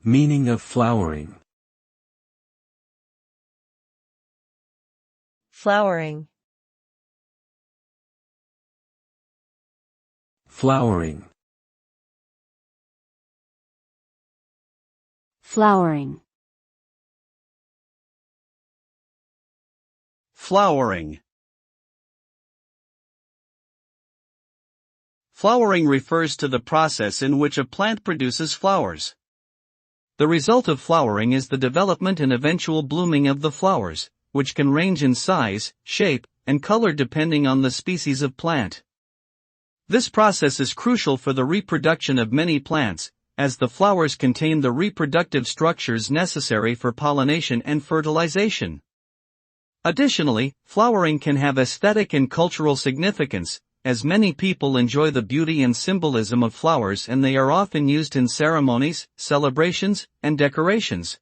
Meaning of flowering. Flowering. Flowering. Flowering. Flowering. Flowering refers to the process in which a plant produces flowers. The result of flowering is the development and eventual blooming of the flowers, which can range in size, shape, and color depending on the species of plant. This process is crucial for the reproduction of many plants, as the flowers contain the reproductive structures necessary for pollination and fertilization. Additionally, flowering can have aesthetic and cultural significance, as many people enjoy the beauty and symbolism of flowers, and they are often used in ceremonies, celebrations, and decorations.